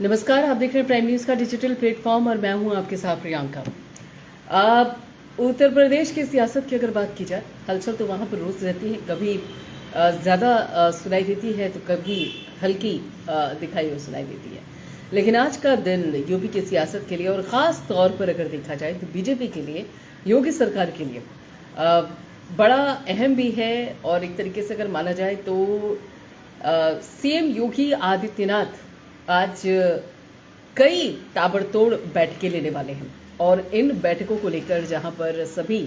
नमस्कार, आप देख रहे हैं प्राइम न्यूज का डिजिटल प्लेटफॉर्म और मैं हूं आपके साथ प्रियंका। आप उत्तर प्रदेश की सियासत की अगर बात की जाए, हलचल तो वहां पर रोज रहती है। कभी ज़्यादा सुनाई देती है तो कभी हल्की दिखाई और सुनाई देती है। लेकिन आज का दिन यूपी की सियासत के लिए और ख़ास तौर पर अगर देखा जाए तो बीजेपी के लिए, योगी सरकार के लिए बड़ा अहम भी है। और एक तरीके से अगर माना जाए तो सीएम योगी आदित्यनाथ आज कई ताबड़तोड़ बैठकें लेने वाले हैं। और इन बैठकों को लेकर जहां पर सभी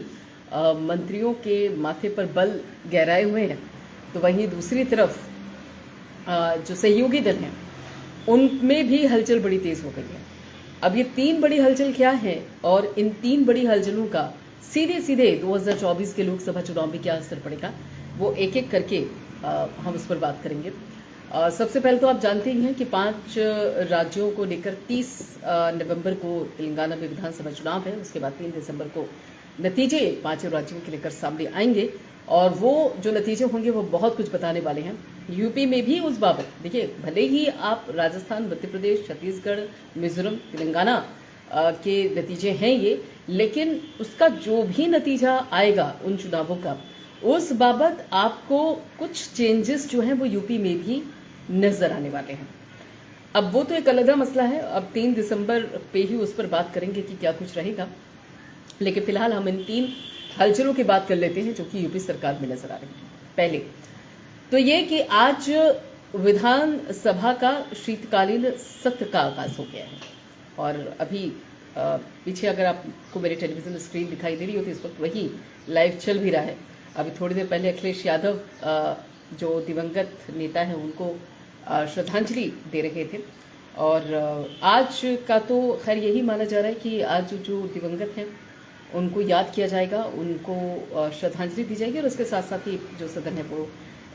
मंत्रियों के माथे पर बल गहराए हुए हैं, तो वहीं दूसरी तरफ जो सहयोगी दल हैं उनमें भी हलचल बड़ी तेज हो गई है। अब ये तीन बड़ी हलचल क्या है और इन तीन बड़ी हलचलों का सीधे सीधे 2024 के लोकसभा चुनाव में क्या असर पड़ेगा, वो एक एक करके हम उस पर बात करेंगे। सबसे पहले तो आप जानते ही हैं कि 5 राज्यों को लेकर 30 नवंबर को तेलंगाना में विधानसभा चुनाव है। उसके बाद 3 दिसंबर को नतीजे 5 राज्यों के लेकर सामने आएंगे और वो जो नतीजे होंगे वो बहुत कुछ बताने वाले हैं। यूपी में भी उस बाबत देखिए, भले ही आप राजस्थान, मध्य प्रदेश, छत्तीसगढ़, मिजोरम, तेलंगाना के नतीजे हैं ये, लेकिन उसका जो भी नतीजा आएगा उन चुनावों का, उस बाबत आपको कुछ चेंजेस जो हैं वो यूपी में भी नजर आने वाले हैं। अब वो तो एक अलग मसला है, अब 3 दिसंबर पे ही उस पर बात करेंगे कि क्या कुछ रहेगा। लेकिन फिलहाल हम इन तीन हलचलों की बात कर लेते हैं जो कि यूपी सरकार में नजर आ रही है। पहले तो ये कि आज विधानसभा का शीतकालीन सत्र का आगाज हो गया है। और अभी पीछे अगर आपको मेरी टेलीविजन स्क्रीन दिखाई दे रही होती, इस वक्त वही लाइव चल भी रहा है। अभी थोड़ी देर पहले अखिलेश यादव जो दिवंगत नेता हैं उनको श्रद्धांजलि दे रहे थे। और आज का तो खैर यही माना जा रहा है कि आज जो दिवंगत हैं उनको याद किया जाएगा, उनको श्रद्धांजलि दी जाएगी और उसके साथ साथ ही जो सदन है वो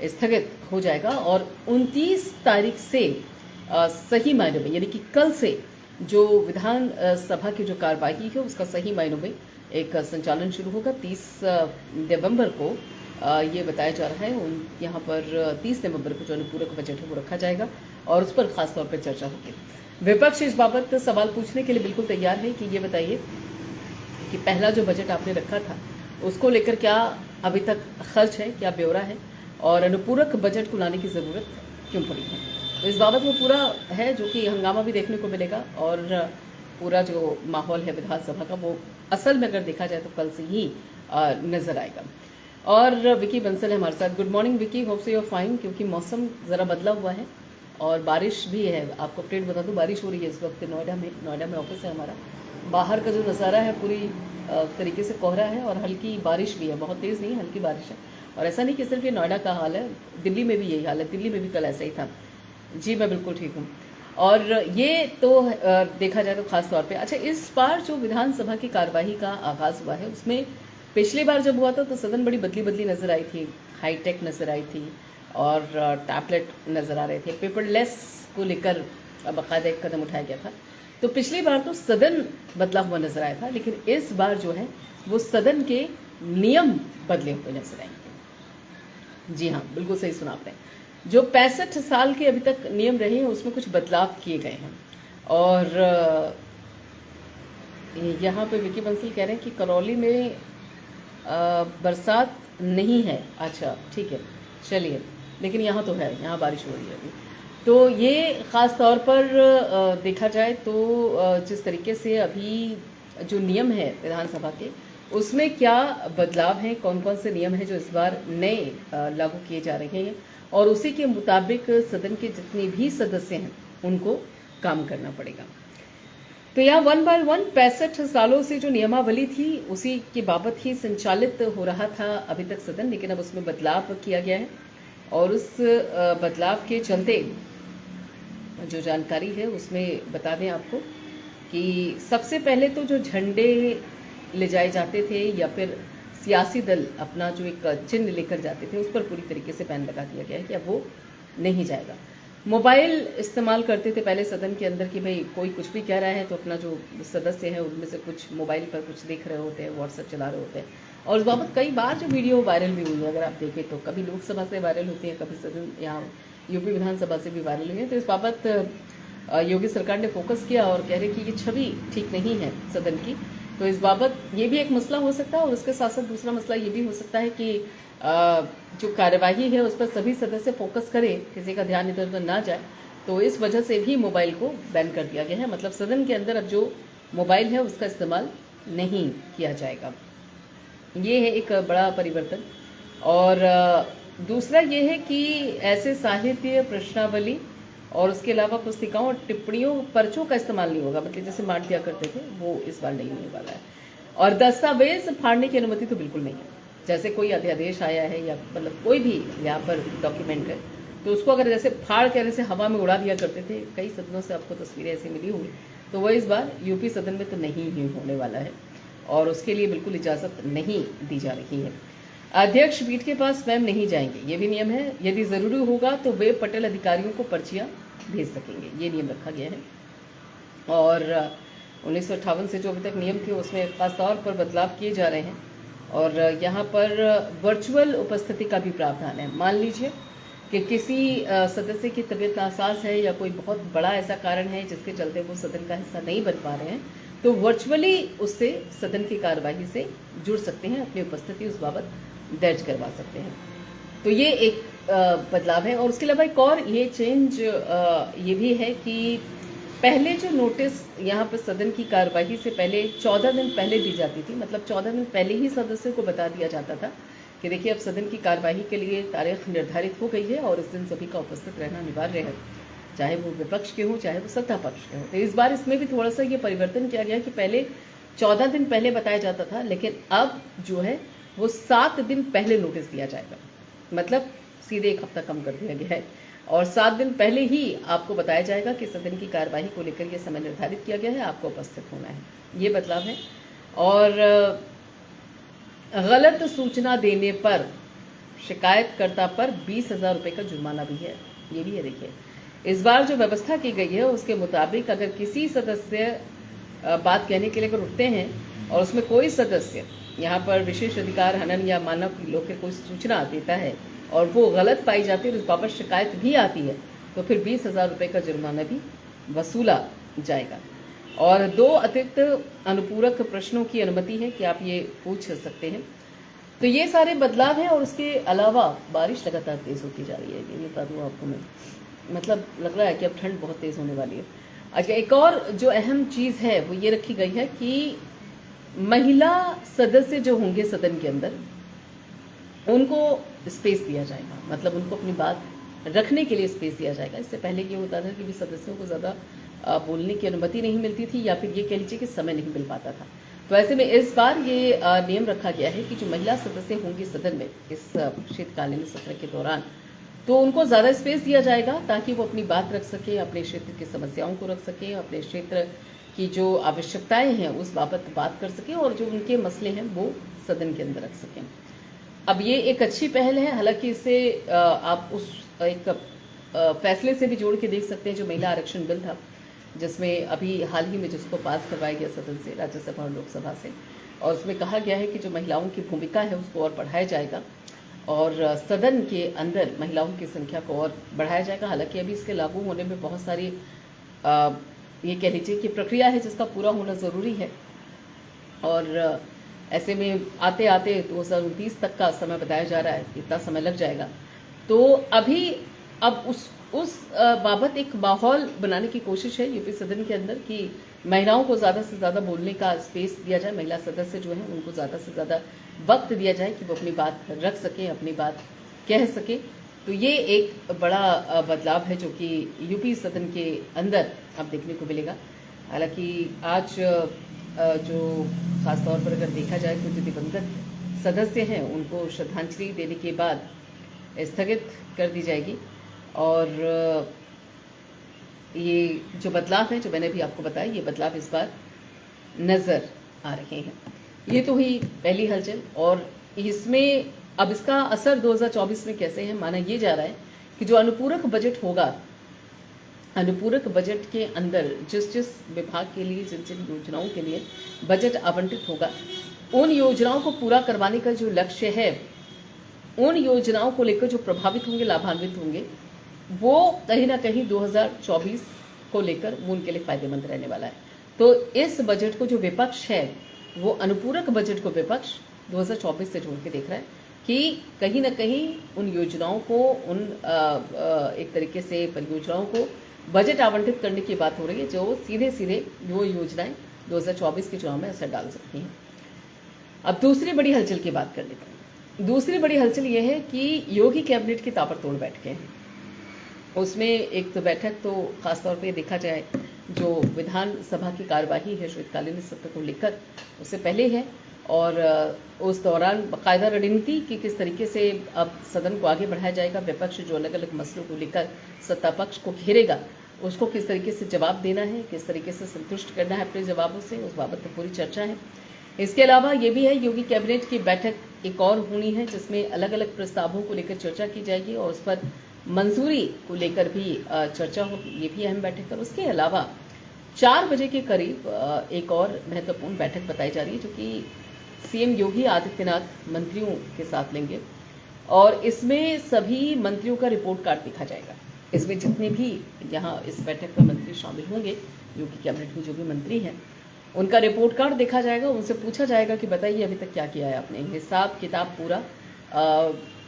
स्थगित हो जाएगा। और 29 तारीख से सही मायनों में, यानी कि कल से जो विधान सभा की जो कार्यवाही है उसका सही मायनों में एक संचालन शुरू होगा। 30 नवंबर को ये बताया जा रहा है, यहाँ पर 30 नवंबर को जो अनुपूरक बजट है वो रखा जाएगा और उस पर खास तौर पर चर्चा होगी। विपक्ष इस बाबत सवाल पूछने के लिए बिल्कुल तैयार है कि ये बताइए कि पहला जो बजट आपने रखा था उसको लेकर क्या अभी तक खर्च है, क्या ब्यौरा है और अनुपूरक बजट को लाने की ज़रूरत क्यों पड़ी है। तो इस बाबत वो पूरा है जो कि हंगामा भी देखने को मिलेगा और पूरा जो माहौल है विधानसभा का वो असल में अगर देखा जाए तो कल से ही नज़र आएगा। और विकी बंसल है हमारे साथ। गुड मॉर्निंग विकी, होप से यू आर फाइन, क्योंकि मौसम ज़रा बदला हुआ है और बारिश भी है। आपको अपडेट बता दूँ, बारिश हो रही है इस वक्त नोएडा में ऑफिस है हमारा। बाहर का जो नज़ारा है पूरी तरीके से कोहरा है और हल्की बारिश भी है, बहुत तेज़ नहीं, हल्की बारिश है। और ऐसा नहीं कि सिर्फ ये नोएडा का हाल है, दिल्ली में भी यही हाल है। दिल्ली में भी कल ऐसा ही था। जी मैं बिल्कुल ठीक हूँ। और ये तो देखा जाए तो खास तौर पे अच्छा, इस बार जो विधानसभा की कार्यवाही का आगाज़ हुआ है उसमें पिछली बार जब हुआ था तो सदन बड़ी बदली नज़र आई थी, हाईटेक नज़र आई थी और टैबलेट नज़र आ रहे थे, पेपरलेस को लेकर बाकायदा एक कदम उठाया गया था। तो पिछली बार तो सदन बदला हुआ नज़र आया था, लेकिन इस बार जो है वो सदन के नियम बदले हुए नजर आएंगे। जी हाँ, बिल्कुल सही सुना आपने। जो 65 साल के अभी तक नियम रहे हैं उसमें कुछ बदलाव किए गए हैं। और यहाँ पे विकी बंसल कह रहे हैं कि करौली में बरसात नहीं है। अच्छा ठीक है, चलिए, लेकिन यहाँ तो है, यहाँ बारिश हो रही है अभी। तो ये ख़ास तौर पर देखा जाए तो जिस तरीके से अभी जो नियम है विधानसभा के उसमें क्या बदलाव हैं, कौन कौन से नियम हैं जो इस बार नए लागू किए जा रहे हैं और उसी के मुताबिक सदन के जितने भी सदस्य हैं उनको काम करना पड़ेगा। तो यहाँ 1 बाय 1 65 सालों से जो नियमावली थी उसी के बाबत ही संचालित हो रहा था अभी तक सदन, लेकिन अब उसमें बदलाव किया गया है। और उस बदलाव के चलते जो जानकारी है उसमें बता दें आपको कि सबसे पहले तो जो झंडे ले जाए जाते थे या फिर सियासी दल अपना जो एक चिन्ह लेकर जाते थे उस पर पूरी तरीके से बैन लगा दिया गया है कि अब वो नहीं जाएगा। मोबाइल इस्तेमाल करते थे पहले सदन के अंदर कि भाई कोई कुछ भी कह रहा है तो अपना जो सदस्य है उनमें से कुछ मोबाइल पर कुछ देख रहे होते हैं, व्हाट्सएप चला रहे होते हैं। और उस बाबत कई बार जो वीडियो वायरल भी हुई है, अगर आप देखें तो कभी लोकसभा से वायरल होती है, कभी सदन यहाँ यूपी विधानसभा से भी वायरल हुई है। तो इस बाबत योगी सरकार ने फोकस किया और कह रहे कि ये छवि ठीक नहीं है सदन की। तो इस बाबत ये भी एक मसला हो सकता है और उसके साथ साथ दूसरा मसला ये भी हो सकता है कि जो कार्यवाही है उस पर सभी सदस्य फोकस करें, किसी का ध्यान इधर उधर ना जाए। तो इस वजह से भी मोबाइल को बैन कर दिया गया है। मतलब सदन के अंदर अब जो मोबाइल है उसका इस्तेमाल नहीं किया जाएगा। ये है एक बड़ा परिवर्तन। और दूसरा ये है कि ऐसे साहित्य, प्रश्नावली और उसके अलावा पुस्तिकाओं और टिप्पणियों, पर्चों का इस्तेमाल नहीं होगा। मतलब जैसे मार दिया करते थे वो इस बार नहीं होने वाला है। और दस्तावेज फाड़ने की अनुमति तो बिल्कुल नहीं है। जैसे कोई अध्यादेश आया है या मतलब कोई भी यहाँ पर डॉक्यूमेंट है तो उसको अगर जैसे फाड़ के ऐसे हवा में उड़ा दिया करते थे, कई सदनों से आपको तस्वीरें ऐसी मिली होंगी, तो वह इस बार यूपी सदन में तो नहीं ही होने वाला है और उसके लिए बिल्कुल इजाज़त नहीं दी जा रही है। अध्यक्ष पीठ के पास स्वयं नहीं जाएंगे, ये भी नियम है। यदि ज़रूरी होगा तो वे पटेल अधिकारियों को पर्चियाँ भेज सकेंगे, ये नियम रखा गया है। और 1958 से जो अभी तक नियम थे उसमें खास तौर पर बदलाव किए जा रहे हैं। और यहाँ पर वर्चुअल उपस्थिति का भी प्रावधान है। मान लीजिए कि किसी सदस्य की तबीयत नासाज है या कोई बहुत बड़ा ऐसा कारण है जिसके चलते वो सदन का हिस्सा नहीं बन पा रहे हैं, तो वर्चुअली उससे सदन की कार्यवाही से जुड़ सकते हैं, अपनी उपस्थिति उस बाबत दर्ज करवा सकते हैं। तो ये एक बदलाव है। और उसके अलावा एक और ये चेंज ये भी है कि पहले जो नोटिस यहाँ पर सदन की कार्यवाही से पहले 14 दिन पहले दी जाती थी, मतलब 14 दिन पहले ही सदस्यों को बता दिया जाता था कि देखिए अब सदन की कार्यवाही के लिए तारीख निर्धारित हो गई है और इस दिन सभी का उपस्थित रहना अनिवार्य है, चाहे वो विपक्ष के हों चाहे वो सत्ता पक्ष के हों। तो इस बार इसमें भी थोड़ा सा ये परिवर्तन किया गया कि पहले 14 दिन पहले बताया जाता था, लेकिन अब जो है वो 7 दिन पहले नोटिस दिया जाएगा। मतलब सीधे 1 हफ्ता कम कर दिया गया है और 7 दिन पहले ही आपको बताया जाएगा कि सदन की कार्यवाही को लेकर यह समय निर्धारित किया गया है, आपको उपस्थित होना है। ये बदलाव है। और गलत सूचना देने पर शिकायतकर्ता पर 20,000 रुपये का जुर्माना भी है। ये भी है। देखिए इस बार जो व्यवस्था की गई है उसके मुताबिक अगर किसी सदस्य बात कहने के लिए अगर उठते हैं और उसमें कोई सदस्य यहाँ पर विशेष अधिकार हनन या मानव लोग के कोई सूचना देता है और वो गलत पाई जाती है और उस बाबत शिकायत भी आती है तो फिर 20,000 रुपये का जुर्माना भी वसूला जाएगा। और 2 अतिरिक्त अनुपूरक प्रश्नों की अनुमति है कि आप ये पूछ सकते हैं। तो ये सारे बदलाव हैं। और उसके अलावा बारिश लगातार तेज़ होती जा रही है, ये बता दूँ आपको मैं। मतलब लग रहा है कि अब ठंड बहुत तेज़ होने वाली है। अच्छा, एक और जो अहम चीज़ है वो ये रखी गई है कि महिला सदस्य जो होंगे सदन के अंदर उनको स्पेस दिया जाएगा, मतलब उनको अपनी बात रखने के लिए स्पेस दिया जाएगा। इससे पहले ये होता था कि भी सदस्यों को ज़्यादा बोलने की अनुमति नहीं मिलती थी या फिर ये कह लीजिए कि समय नहीं मिल पाता था। तो ऐसे में इस बार ये नियम रखा गया है कि जो महिला सदस्य होंगी सदन में इस शीतकालीन सत्र के दौरान, तो उनको ज़्यादा स्पेस दिया जाएगा ताकि वो अपनी बात रख सके, अपने क्षेत्र की समस्याओं को रख सके, अपने क्षेत्र की जो आवश्यकताएं हैं उस बाबत बात कर सकें और जो उनके मसले हैं वो सदन के अंदर रख सकें। अब ये एक अच्छी पहल है। हालांकि इससे आप उस एक फैसले से भी जोड़ के देख सकते हैं जो महिला आरक्षण बिल था, जिसमें अभी हाल ही में जिसको पास करवाया गया सदन से, राज्यसभा और लोकसभा से, और उसमें कहा गया है कि जो महिलाओं की भूमिका है उसको और बढ़ाया जाएगा और सदन के अंदर महिलाओं की संख्या को और बढ़ाया जाएगा। हालांकि अभी इसके लागू होने में बहुत सारी ये कह लीजिए कि प्रक्रिया है जिसका पूरा होना ज़रूरी है और ऐसे में आते आते 2029 तक का समय बताया जा रहा है, इतना समय लग जाएगा। तो अभी अब उस बाबत एक माहौल बनाने की कोशिश है यूपी सदन के अंदर कि महिलाओं को ज़्यादा से ज़्यादा बोलने का स्पेस दिया जाए, महिला सदस्य जो हैं उनको ज़्यादा से ज़्यादा वक्त दिया जाए कि वो अपनी बात रख सकें, अपनी बात कह सकें। तो ये एक बड़ा बदलाव है जो कि यूपी सदन के अंदर अब देखने को मिलेगा। हालांकि आज जो ख़ास तौर पर अगर देखा जाए तो जो दिवंगत सदस्य हैं उनको श्रद्धांजलि देने के बाद स्थगित कर दी जाएगी और ये जो बदलाव है जो मैंने भी आपको बताया, ये बदलाव इस बार नज़र आ रहे हैं। ये तो हुई पहली हलचल और इसमें अब इसका असर 2024 में कैसे है, माना ये जा रहा है कि जो अनुपूरक बजट होगा, अनुपूरक बजट के अंदर जिस जिस विभाग के लिए जिन जिन योजनाओं के लिए बजट आवंटित होगा, उन योजनाओं को पूरा करवाने का जो लक्ष्य है, उन योजनाओं को लेकर जो प्रभावित होंगे, लाभान्वित होंगे, वो कहीं ना कहीं 2024 को लेकर वो उनके लिए फायदेमंद रहने वाला है। तो इस बजट को जो विपक्ष है वो अनुपूरक बजट को विपक्ष 2024 से जोड़ के देख रहा है कि कहीं ना कहीं उन योजनाओं को, उन एक तरीके से परियोजनाओं को बजट आवंटित करने की बात हो रही है जो सीधे सीधे वो योजनाएं 2024 के चुनाव में असर डाल सकती हैं। अब दूसरी बड़ी हलचल की बात कर लेते हैं। दूसरी बड़ी हलचल ये है कि योगी कैबिनेट की ताबड़तोड़ बैठकें हैं। उसमें एक तो बैठक तो खासतौर पे देखा जाए जो विधानसभा की कार्यवाही है शीतकालीन सत्र को लेकर, उससे पहले है, और उस दौरान बाकायदा रणनीति कि किस तरीके से अब सदन को आगे बढ़ाया जाएगा, विपक्ष जो अलग अलग मसलों को लेकर सत्ता पक्ष को घेरेगा उसको किस तरीके से जवाब देना है, किस तरीके से संतुष्ट करना है अपने जवाबों से, उस बाबत तो पूरी चर्चा है। इसके अलावा ये भी है योगी कैबिनेट की बैठक एक और होनी है जिसमें अलग अलग प्रस्तावों को लेकर चर्चा की जाएगी और उस पर मंजूरी को लेकर भी चर्चा होगी। ये भी अहम बैठक है। उसके अलावा 4 बजे के करीब एक और महत्वपूर्ण बैठक बताई जा रही है जो कि सीएम योगी आदित्यनाथ मंत्रियों के साथ लेंगे और इसमें सभी मंत्रियों का रिपोर्ट कार्ड दिखा जाएगा। इसमें जितने भी यहाँ इस बैठक में मंत्री शामिल होंगे, योगी कैबिनेट में जो भी मंत्री हैं, उनका रिपोर्ट कार्ड देखा जाएगा। उनसे पूछा जाएगा कि बताइए अभी तक क्या किया है आपने, हिसाब किताब पूरा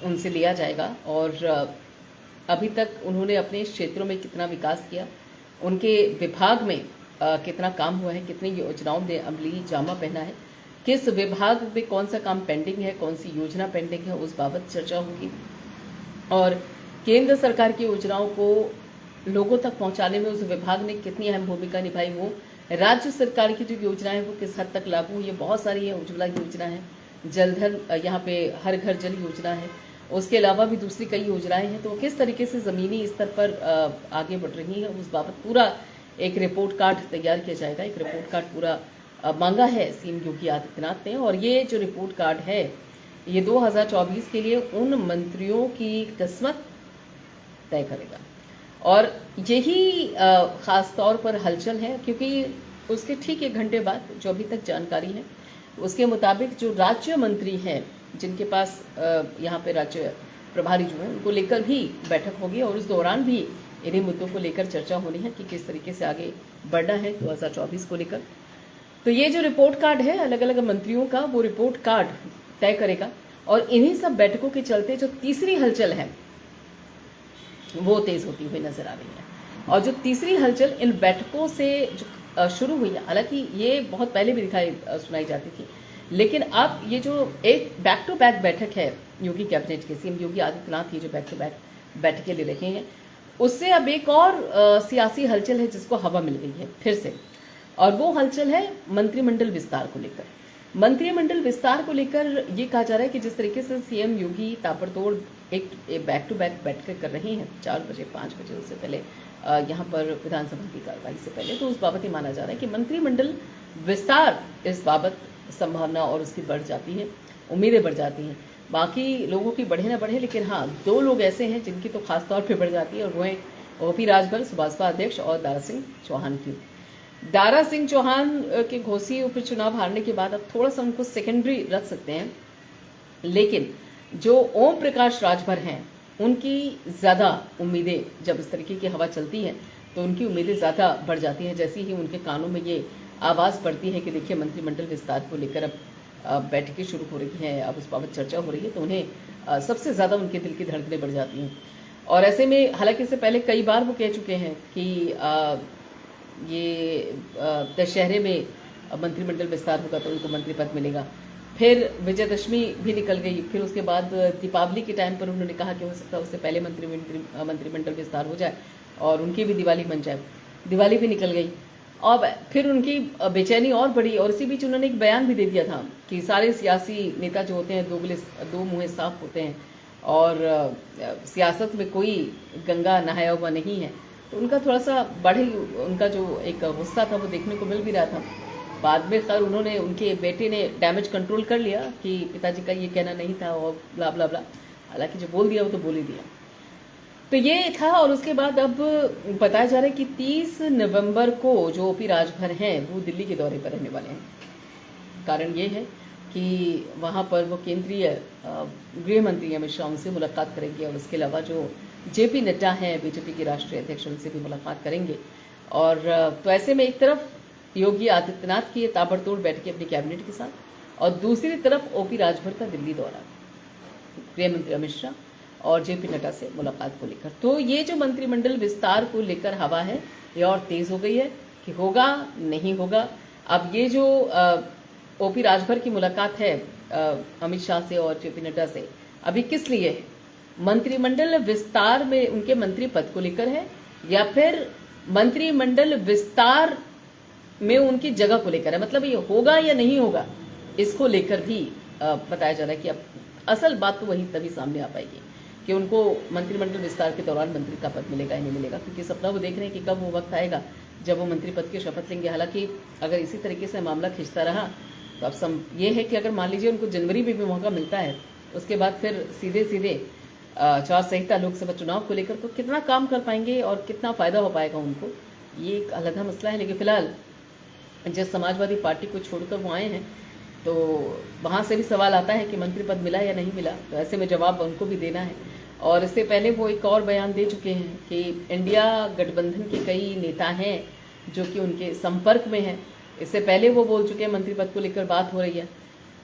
उनसे लिया जाएगा और अभी तक उन्होंने अपने क्षेत्रों में कितना विकास किया, उनके विभाग में कितना काम हुआ है, कितनी योजनाओं ने अमली जामा पहना है, किस विभाग में कौन सा काम पेंडिंग है, कौन सी योजना पेंडिंग है, उस बाबत चर्चा होगी। और केंद्र सरकार की योजनाओं को लोगों तक पहुंचाने में उस विभाग ने कितनी अहम भूमिका निभाई, वो राज्य सरकार की जो योजनाएं हैं वो किस हद तक लागू हुई है। बहुत सारी है, उज्ज्वला योजना है, जलधन, यहाँ पे हर घर जल योजना है, उसके अलावा भी दूसरी कई योजनाएं हैं। तो किस तरीके से ज़मीनी स्तर पर आगे बढ़ रही है उस बाबत पूरा एक रिपोर्ट कार्ड तैयार किया जाएगा। एक रिपोर्ट कार्ड पूरा मांगा है सीएम योगी आदित्यनाथ ने और ये जो रिपोर्ट कार्ड है ये 2024 के लिए उन मंत्रियों की किस्मत तय करेगा। और यही खास तौर पर हलचल है क्योंकि उसके ठीक 1 घंटे बाद जो अभी तक जानकारी है उसके मुताबिक जो राज्य मंत्री हैं जिनके पास यहाँ पे राज्य प्रभारी जो है उनको लेकर भी बैठक होगी और उस दौरान भी इन्हीं मुद्दों को लेकर चर्चा होनी है कि किस तरीके से आगे बढ़ना है 2024 को लेकर। तो ये जो रिपोर्ट कार्ड है अलग अलग मंत्रियों का, वो रिपोर्ट कार्ड तय करेगा और इन्हीं सब बैठकों के चलते जो तीसरी हलचल है वो तेज होती हुई नजर आ रही है। और जो तीसरी हलचल इन बैठकों से जो शुरू हुई है, हालांकि ये बहुत पहले भी सुनाई जाती थी, लेकिन अब ये जो एक बैक टू बैक बैठक है योगी कैबिनेट के, सीएम योगी आदित्यनाथ ये जो बैक टू बैक बैठकें ले रहे हैं, उससे अब एक और सियासी हलचल है जिसको हवा मिल गई है फिर से, और वो हलचल है मंत्रिमंडल विस्तार को लेकर। मंत्रिमंडल विस्तार को लेकर ये कहा जा रहा है कि जिस तरीके से सीएम योगी ताबड़तोड़ एक बैक टू बैक बैठकें कर रहे हैं 4 बजे 5 बजे, उससे पहले यहाँ पर विधानसभा की कार्रवाई से पहले, तो उस बाबत ही माना जा रहा है कि मंत्रिमंडल विस्तार इस बाबत संभावना और उसकी बढ़ जाती है, उम्मीदें बढ़ जाती हैं। बाकी लोगों की बढ़े ना बढ़े, लेकिन हाँ 2 लोग ऐसे हैं जिनकी तो खास तौर पे बढ़ जाती है और वो हैं ओपी राजभर सुभाषपा अध्यक्ष और दारा सिंह चौहान की। दारा सिंह चौहान के घोसी उपचुनाव हारने के बाद अब थोड़ा सा उनको सेकेंडरी रख सकते हैं, लेकिन जो ओम प्रकाश राजभर हैं उनकी ज़्यादा उम्मीदें, जब इस तरीके की हवा चलती है तो उनकी उम्मीदें ज़्यादा बढ़ जाती हैं। जैसे ही उनके कानों में ये आवाज़ पड़ती है कि देखिए मंत्रिमंडल विस्तार को लेकर अब बैठकें शुरू हो रही हैं, अब उस बाबत चर्चा हो रही है, तो उन्हें सबसे ज़्यादा उनके दिल की धड़कनें बढ़ जाती हैं। और ऐसे में हालांकि इससे पहले कई बार वो कह चुके हैं कि ये दशहरे में मंत्रिमंडल विस्तार होगा तो उनको मंत्री पद मिलेगा। फिर विजयदशमी भी निकल गई, फिर उसके बाद दीपावली के टाइम पर उन्होंने कहा कि हो सकता है उससे पहले मंत्रिमंडल विस्तार हो जाए और उनकी भी दिवाली बन जाए। दिवाली भी निकल गई और फिर उनकी बेचैनी और बढ़ी और इसी बीच उन्होंने एक बयान भी दे दिया था कि सारे सियासी नेता जो होते हैं दो मुँहे साफ होते हैं और सियासत में कोई गंगा नहाया हुआ नहीं है। तो उनका थोड़ा सा बढ़े, उनका जो एक गुस्सा था वो देखने को मिल भी रहा था। बाद में खैर उन्होंने, उनके बेटे ने डैमेज कंट्रोल कर लिया कि पिताजी का ये कहना नहीं था और ब्ला ब्ला ब्ला, हालांकि जो बोल दिया वो तो बोल ही दिया। तो ये था और उसके बाद अब बताया जा रहा है कि 30 नवंबर को जो ओपी राजभर हैं वो दिल्ली के दौरे पर रहने वाले हैं। कारण ये है कि वहाँ पर वो केंद्रीय गृह मंत्री अमित शाह उनसे मुलाकात करेंगे और उसके अलावा जो जेपी नड्डा हैं बीजेपी के राष्ट्रीय अध्यक्ष, उनसे भी मुलाकात करेंगे। और तो ऐसे में एक तरफ योगी आदित्यनाथ की ये ताबड़तोड़ बैठक अपनी कैबिनेट के साथ, और दूसरी तरफ ओपी राजभर का दिल्ली दौरा, गृह मंत्री अमित शाह और जेपी नड्डा से मुलाकात को लेकर। तो ये जो मंत्रिमंडल विस्तार को लेकर हवा है ये और तेज हो गई है कि होगा नहीं होगा। अब ये जो ओपी राजभर की मुलाकात है अमित शाह से और जेपी नड्डा से, अभी किस लिए है? मंत्रिमंडल विस्तार में उनके मंत्री पद को लेकर है, या फिर मंत्रिमंडल विस्तार में उनकी जगह को लेकर है? मतलब ये होगा या नहीं होगा, इसको लेकर भी बताया जा रहा है कि अब असल बात तो वही तभी सामने आ पाएगी कि उनको मंत्रिमंडल विस्तार के दौरान मंत्री का पद मिलेगा या नहीं मिलेगा, क्योंकि सपना वो देख रहे हैं कि कब वो वक्त आएगा जब वो मंत्री पद की शपथ लेंगे। हालांकि अगर इसी तरीके से मामला खिंचता रहा तो अब ये है कि अगर मान लीजिए उनको जनवरी में भी मौका मिलता है, उसके बाद फिर सीधे सीधे आचार संहिता लोकसभा चुनाव को लेकर तो कितना काम कर पाएंगे और कितना फायदा हो पाएगा उनको, ये एक अलग मसला है। लेकिन फिलहाल जिस समाजवादी पार्टी को छोड़कर वो आए हैं तो वहाँ से भी सवाल आता है कि मंत्री पद मिला या नहीं मिला, तो ऐसे में जवाब उनको भी देना है। और इससे पहले वो एक और बयान दे चुके हैं कि इंडिया गठबंधन के कई नेता हैं जो कि उनके संपर्क में हैं। इससे पहले वो बोल चुके हैं मंत्री पद को लेकर बात हो रही है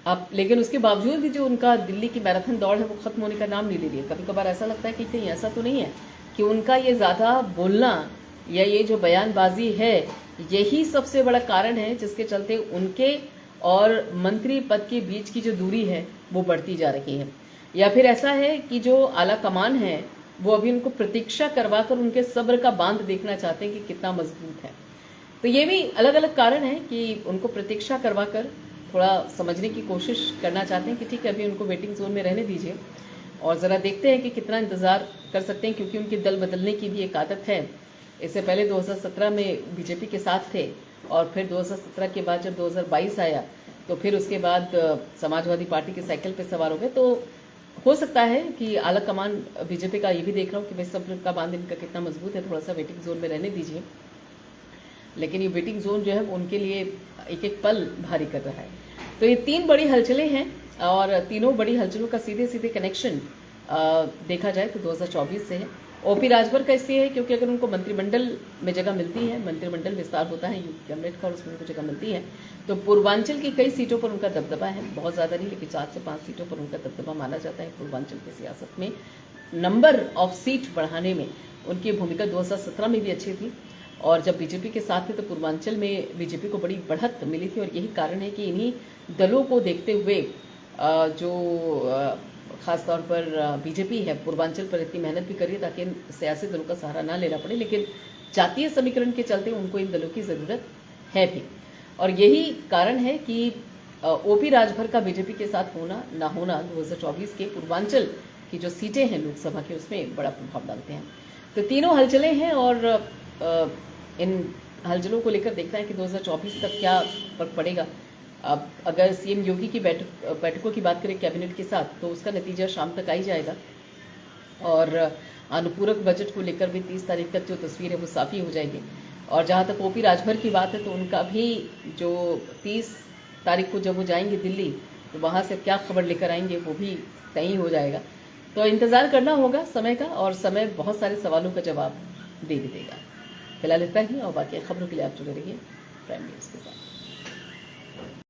अब, लेकिन उसके बावजूद भी जो उनका दिल्ली की मैराथन दौड़ है वो खत्म होने का नाम नहीं ले रही है। कभी कभार ऐसा लगता है कि कहीं ऐसा तो नहीं है कि उनका ये ज़्यादा बोलना या ये जो बयानबाजी है यही सबसे बड़ा कारण है जिसके चलते उनके और मंत्री पद के बीच की जो दूरी है वो बढ़ती जा रही है, या फिर ऐसा है कि जो आला कमान है वो अभी उनको प्रतीक्षा करवाकर उनके सब्र का बांध देखना चाहते हैं कि कितना मजबूत है। तो ये भी अलग अलग कारण है कि उनको प्रतीक्षा करवाकर थोड़ा समझने की कोशिश करना चाहते हैं कि ठीक है अभी उनको वेटिंग जोन में रहने दीजिए और ज़रा देखते हैं कि कितना इंतज़ार कर सकते हैं, क्योंकि उनकी दल बदलने की भी एक आदत है। इससे पहले 2017 में बीजेपी के साथ थे और फिर 2017 के बाद जब 2022 आया तो फिर उसके बाद समाजवादी पार्टी के साइकिल पे सवार हो गए। तो हो सकता है कि आला कमान बीजेपी का ये भी देख रहा हूँ कि भाई सब का बांध इनका कितना मजबूत है, थोड़ा सा वेटिंग जोन में रहने दीजिए। लेकिन ये वेटिंग जोन जो है उनके लिए एक एक पल भारी कर रहा है। तो ये तीन बड़ी हलचलें हैं और तीनों बड़ी हलचलों का सीधे सीधे कनेक्शन देखा जाए तो 2024 से है। ओपी राजभर का इसलिए है क्योंकि अगर उनको मंत्रिमंडल में जगह मिलती है, मंत्रिमंडल विस्तार होता है कैबिनेट का और उसमें उनको जगह मिलती है, तो पूर्वांचल की कई सीटों पर उनका दबदबा है, बहुत ज़्यादा नहीं लेकिन 4 से 5 सीटों पर उनका दबदबा माना जाता है। पूर्वांचल की सियासत में नंबर ऑफ सीट बढ़ाने में उनकी भूमिका 2017 में भी अच्छी थी और जब बीजेपी के साथ थे तो पूर्वांचल में बीजेपी को बड़ी बढ़त मिली थी। और यही कारण है कि इन्हीं दलों को देखते हुए जो खासतौर पर बीजेपी है पूर्वांचल पर इतनी मेहनत भी करी ताकि इन सियासी दलों का सहारा ना लेना पड़े, लेकिन जातीय समीकरण के चलते उनको इन दलों की ज़रूरत है भी। और यही कारण है कि ओपी राजभर का बीजेपी के साथ होना ना होना 2024 के पूर्वांचल की जो सीटें हैं लोकसभा की उसमें बड़ा प्रभाव डालते हैं। तो तीनों हलचलें हैं और इन हलचलों को लेकर देखना है कि 2024 तक क्या फर्क पड़ेगा। अब अगर सीएम योगी की बैठकों की बात करें कैबिनेट के साथ तो उसका नतीजा शाम तक आ ही जाएगा और अनुपूरक बजट को लेकर भी 30 तारीख तक जो तस्वीर है वो साफ़ी हो जाएगी। और जहाँ तक ओपी राजभर की बात है तो उनका भी जो 30 तारीख को जब वो जाएंगे दिल्ली तो वहाँ से क्या खबर लेकर आएंगे वो भी तय हो जाएगा। तो इंतज़ार करना होगा समय का और समय बहुत सारे सवालों का जवाब दे भी देगा। फिलहाल इतना ही और बाकी खबरों के लिए आप जुड़े रहिए प्राइम न्यूज़ के साथ।